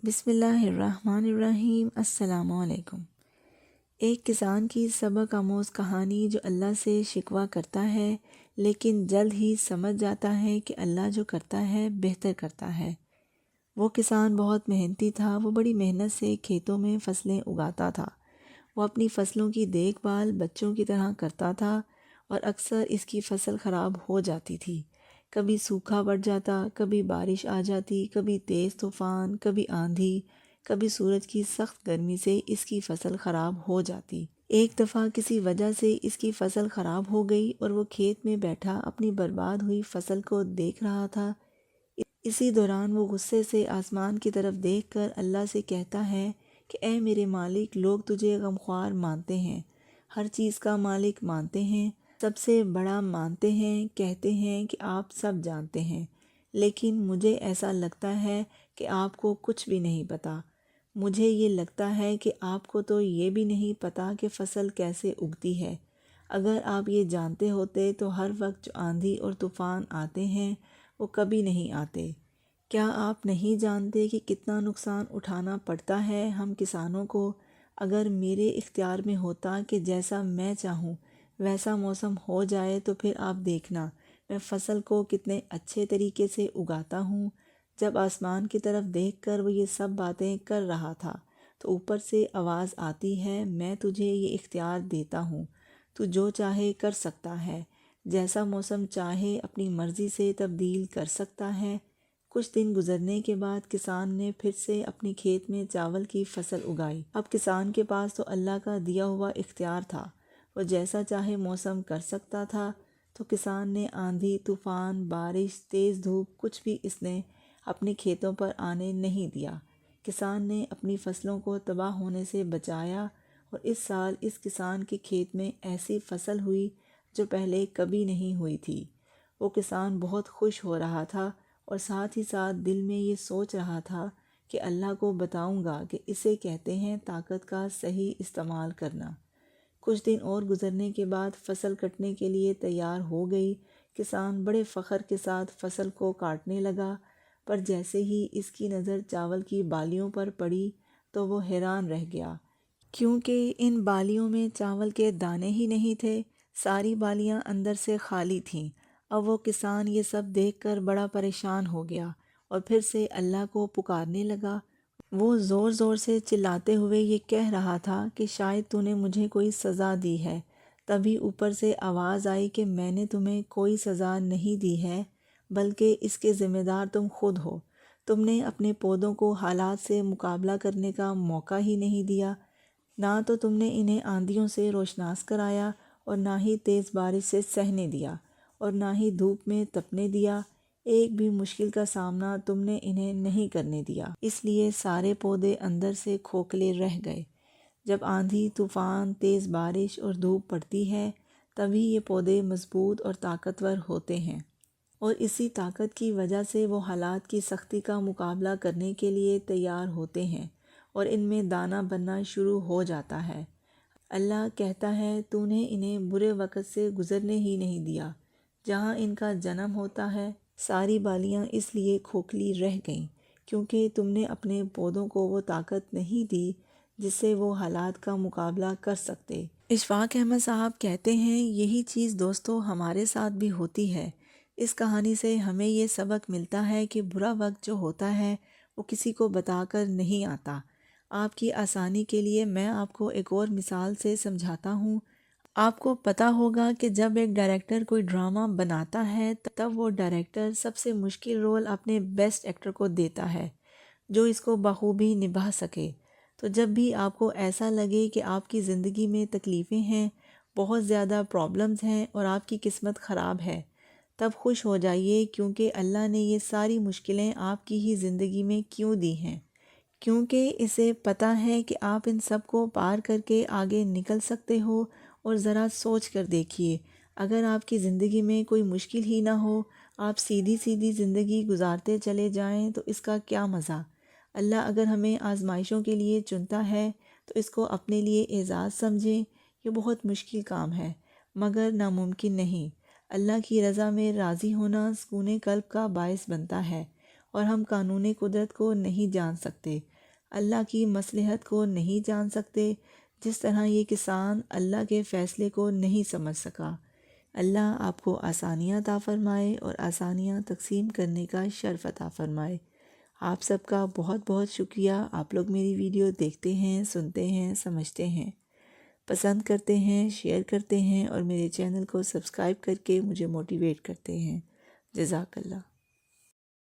بسم اللہ الرحمن الرحیم۔ السلام علیکم۔ ایک کسان کی سبق آموز کہانی جو اللہ سے شکوہ کرتا ہے لیکن جلد ہی سمجھ جاتا ہے کہ اللہ جو کرتا ہے بہتر کرتا ہے۔ وہ کسان بہت محنتی تھا۔ وہ بڑی محنت سے کھیتوں میں فصلیں اگاتا تھا۔ وہ اپنی فصلوں کی دیکھ بھال بچوں کی طرح کرتا تھا اور اکثر اس کی فصل خراب ہو جاتی تھی۔ کبھی سوکھا پڑ جاتا، کبھی بارش آ جاتی، کبھی تیز طوفان، کبھی آندھی، کبھی سورج کی سخت گرمی سے اس کی فصل خراب ہو جاتی۔ ایک دفعہ کسی وجہ سے اس کی فصل خراب ہو گئی اور وہ کھیت میں بیٹھا اپنی برباد ہوئی فصل کو دیکھ رہا تھا۔ اسی دوران وہ غصے سے آسمان کی طرف دیکھ کر اللہ سے کہتا ہے کہ اے میرے مالک، لوگ تجھے غمخوار مانتے ہیں، ہر چیز کا مالک مانتے ہیں، سب سے بڑا مانتے ہیں، کہتے ہیں کہ آپ سب جانتے ہیں، لیکن مجھے ایسا لگتا ہے کہ آپ کو کچھ بھی نہیں پتہ۔ مجھے یہ لگتا ہے کہ آپ کو تو یہ بھی نہیں پتہ کہ فصل کیسے اگتی ہے۔ اگر آپ یہ جانتے ہوتے تو ہر وقت جو آندھی اور طوفان آتے ہیں وہ کبھی نہیں آتے۔ کیا آپ نہیں جانتے کہ کتنا نقصان اٹھانا پڑتا ہے ہم کسانوں کو؟ اگر میرے اختیار میں ہوتا کہ جیسا میں چاہوں ویسا موسم ہو جائے تو پھر آپ دیکھنا میں فصل کو کتنے اچھے طریقے سے اگاتا ہوں۔ جب آسمان کی طرف دیکھ کر وہ یہ سب باتیں کر رہا تھا تو اوپر سے آواز آتی ہے، میں تجھے یہ اختیار دیتا ہوں، تو جو چاہے کر سکتا ہے، جیسا موسم چاہے اپنی مرضی سے تبدیل کر سکتا ہے۔ کچھ دن گزرنے کے بعد کسان نے پھر سے اپنی کھیت میں چاول کی فصل اگائی۔ اب کسان کے پاس تو اللہ کا دیا ہوا اختیار تھا، وہ جیسا چاہے موسم کر سکتا تھا۔ تو کسان نے آندھی، طوفان، بارش، تیز دھوپ کچھ بھی اس نے اپنے کھیتوں پر آنے نہیں دیا۔ کسان نے اپنی فصلوں کو تباہ ہونے سے بچایا اور اس سال اس کسان کے کھیت میں ایسی فصل ہوئی جو پہلے کبھی نہیں ہوئی تھی۔ وہ کسان بہت خوش ہو رہا تھا اور ساتھ ہی ساتھ دل میں یہ سوچ رہا تھا کہ اللہ کو بتاؤں گا کہ اسے کہتے ہیں طاقت کا صحیح استعمال کرنا۔ کچھ دن اور گزرنے کے بعد فصل کٹنے کے لیے تیار ہو گئی۔ کسان بڑے فخر کے ساتھ فصل کو کاٹنے لگا، پر جیسے ہی اس کی نظر چاول کی بالیوں پر پڑی تو وہ حیران رہ گیا، کیونکہ ان بالیوں میں چاول کے دانے ہی نہیں تھے، ساری بالیاں اندر سے خالی تھیں۔ اب وہ کسان یہ سب دیکھ کر بڑا پریشان ہو گیا اور پھر سے اللہ کو پکارنے لگا۔ وہ زور زور سے چلاتے ہوئے یہ کہہ رہا تھا کہ شاید تو نے مجھے کوئی سزا دی ہے۔ تبھی اوپر سے آواز آئی کہ میں نے تمہیں کوئی سزا نہیں دی ہے، بلکہ اس کے ذمہ دار تم خود ہو۔ تم نے اپنے پودوں کو حالات سے مقابلہ کرنے کا موقع ہی نہیں دیا، نہ تو تم نے انہیں آندھیوں سے روشناس کرایا اور نہ ہی تیز بارش سے سہنے دیا اور نہ ہی دھوپ میں تپنے دیا۔ ایک بھی مشکل کا سامنا تم نے انہیں نہیں کرنے دیا، اس لیے سارے پودے اندر سے کھوکھلے رہ گئے۔ جب آندھی، طوفان، تیز بارش اور دھوپ پڑتی ہے تبھی یہ پودے مضبوط اور طاقتور ہوتے ہیں، اور اسی طاقت کی وجہ سے وہ حالات کی سختی کا مقابلہ کرنے کے لیے تیار ہوتے ہیں اور ان میں دانہ بننا شروع ہو جاتا ہے۔ اللہ کہتا ہے تو نے انہیں برے وقت سے گزرنے ہی نہیں دیا۔ جہاں ان کا جنم ہوتا ہے ساری بالیاں اس لیے کھوکھلی رہ گئیں کیونکہ تم نے اپنے پودوں کو وہ طاقت نہیں دی جس سے وہ حالات کا مقابلہ کر سکتے۔ اشفاق احمد صاحب کہتے ہیں یہی چیز دوستو ہمارے ساتھ بھی ہوتی ہے۔ اس کہانی سے ہمیں یہ سبق ملتا ہے کہ برا وقت جو ہوتا ہے وہ کسی کو بتا کر نہیں آتا۔ آپ کی آسانی کے لیے میں آپ کو ایک اور مثال سے سمجھاتا ہوں۔ آپ کو پتہ ہوگا کہ جب ایک ڈائریکٹر کوئی ڈرامہ بناتا ہے تب وہ ڈائریکٹر سب سے مشکل رول اپنے بیسٹ ایکٹر کو دیتا ہے جو اس کو بخوبی نبھا سکے۔ تو جب بھی آپ کو ایسا لگے کہ آپ کی زندگی میں تکلیفیں ہیں، بہت زیادہ پرابلمز ہیں اور آپ کی قسمت خراب ہے، تب خوش ہو جائیے کیونکہ اللہ نے یہ ساری مشکلیں آپ کی ہی زندگی میں کیوں دی ہیں، کیونکہ اسے پتہ ہے کہ آپ ان سب کو پار کر کے آگے نکل سکتے ہو۔ اور ذرا سوچ کر دیکھیے، اگر آپ کی زندگی میں کوئی مشکل ہی نہ ہو، آپ سیدھی سیدھی زندگی گزارتے چلے جائیں تو اس کا کیا مزہ۔ اللہ اگر ہمیں آزمائشوں کے لیے چنتا ہے تو اس کو اپنے لیے اعزاز سمجھیں۔ یہ بہت مشکل کام ہے مگر ناممکن نہیں۔ اللہ کی رضا میں راضی ہونا سکون قلب کا باعث بنتا ہے، اور ہم قانون قدرت کو نہیں جان سکتے اللہ کی مصلحت کو نہیں جان سکتے، جس طرح یہ کسان اللہ کے فیصلے کو نہیں سمجھ سکا۔ اللہ آپ کو آسانیاں عطا فرمائے اور آسانیاں تقسیم کرنے کا شرف عطا فرمائے۔ آپ سب کا بہت بہت شکریہ۔ آپ لوگ میری ویڈیو دیکھتے ہیں، سنتے ہیں، سمجھتے ہیں، پسند کرتے ہیں، شیئر کرتے ہیں اور میرے چینل کو سبسکرائب کر کے مجھے موٹیویٹ کرتے ہیں۔ جزاک اللہ۔